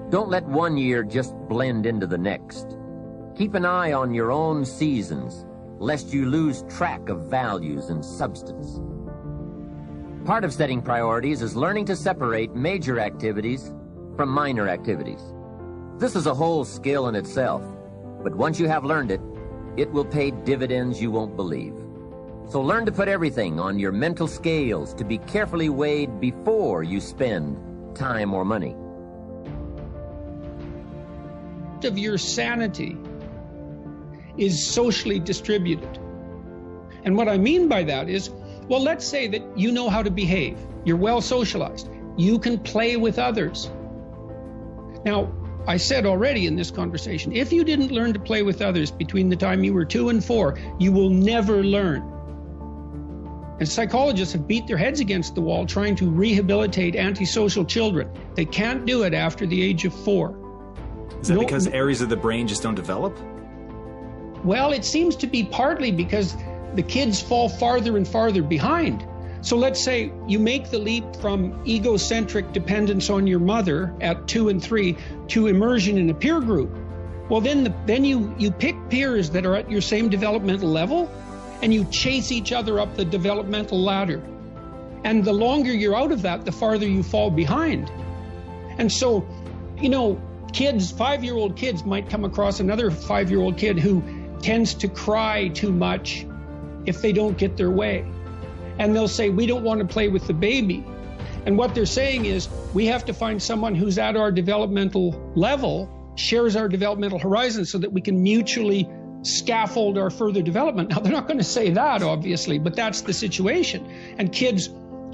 Don't let one year just blend into the next. Keep an eye on your own seasons, lest you lose track of values and substance. Part of setting priorities is learning to separate major activities from minor activities. This is a whole skill in itself, but once you have learned it, it will pay dividends you won't believe. So learn to put everything on your mental scales to be carefully weighed before you spend time or money. Of your sanity is socially distributed. And what I mean by that is, well, let's say that you know how to behave. You're well socialized. You can play with others. Now, I said already in this conversation, if you didn't learn to play with others between the time you were 2 and 4, you will never learn. And psychologists have beat their heads against the wall trying to rehabilitate antisocial children. They can't do it after the age of 4. Is that because areas of the brain just don't develop? Well, it seems to be partly because the kids fall farther and farther behind. So let's say you make the leap from egocentric dependence on your mother at 2 and 3 to immersion in a peer group. Well, then you pick peers that are at your same developmental level, and you chase each other up the developmental ladder. And the longer you're out of that, the farther you fall behind. And so, you know, kids, 5-year-old kids might come across another 5-year-old kid who tends to cry too much if they don't get their way. And they'll say, we don't want to play with the baby. And what they're saying is, we have to find someone who's at our developmental level, shares our developmental horizon, so that we can mutually scaffold our further development. Now, they're not going to say that, obviously, but that's the situation. And kids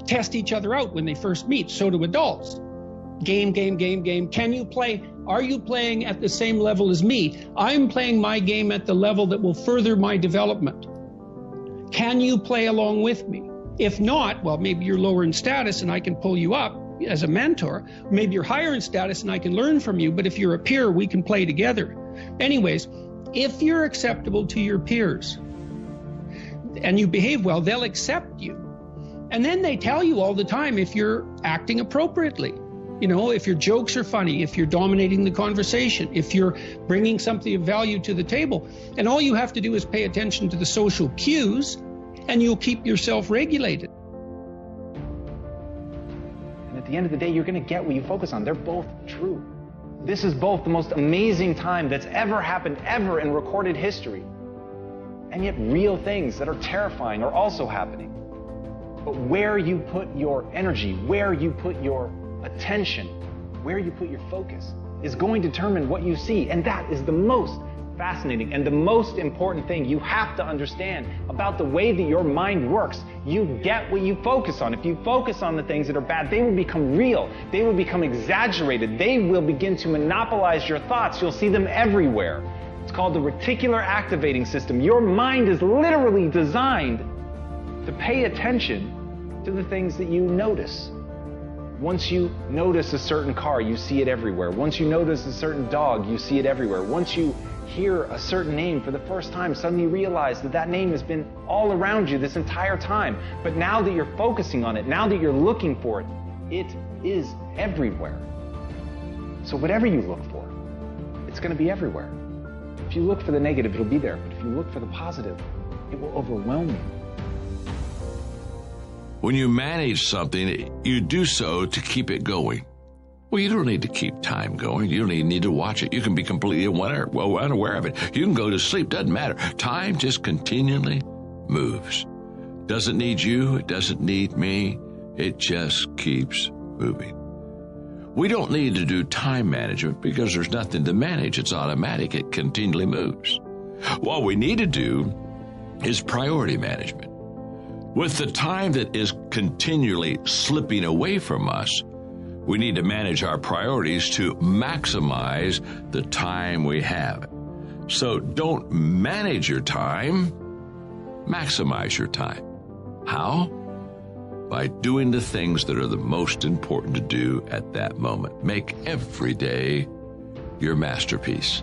test each other out when they first meet. So do adults. Game. Can you play? Are you playing at the same level as me? I'm playing my game at the level that will further my development. Can you play along with me? If not, well, maybe you're lower in status and I can pull you up as a mentor. Maybe you're higher in status and I can learn from you. But if you're a peer, we can play together. Anyways, if you're acceptable to your peers and you behave well, they'll accept you. And then they tell you all the time if you're acting appropriately. You know, if your jokes are funny, if you're dominating the conversation, if you're bringing something of value to the table. And all you have to do is pay attention to the social cues, and you'll keep yourself regulated. And at the end of the day, you're going to get what you focus on. They're both true. This is both the most amazing time that's ever happened, ever in recorded history. And yet real things that are terrifying are also happening. But where you put your energy, where you put your attention, where you put your focus, is going to determine what you see. And that is the most fascinating and the most important thing you have to understand about the way that your mind works. You get what you focus on. If you focus on the things that are bad, they will become real. They will become exaggerated. They will begin to monopolize your thoughts. You'll see them everywhere. It's called the reticular activating system. Your mind is literally designed to pay attention to the things that you notice. Once you notice a certain car, you see it everywhere. Once you notice a certain dog, you see it everywhere. Once you hear a certain name for the first time, suddenly you realize that that name has been all around you this entire time. But now that you're focusing on it, now that you're looking for it, it is everywhere. So whatever you look for, it's going to be everywhere. If you look for the negative, it'll be there. But if you look for the positive, it will overwhelm you. When you manage something, you do so to keep it going. Well, you don't need to keep time going. You don't even need to watch it. You can be completely unaware of it. You can go to sleep. Doesn't matter. Time just continually moves. Doesn't need you. It doesn't need me. It just keeps moving. We don't need to do time management because there's nothing to manage. It's automatic. It continually moves. What we need to do is priority management. With the time that is continually slipping away from us, we need to manage our priorities to maximize the time we have. So don't manage your time, maximize your time. How? By doing the things that are the most important to do at that moment. Make every day your masterpiece.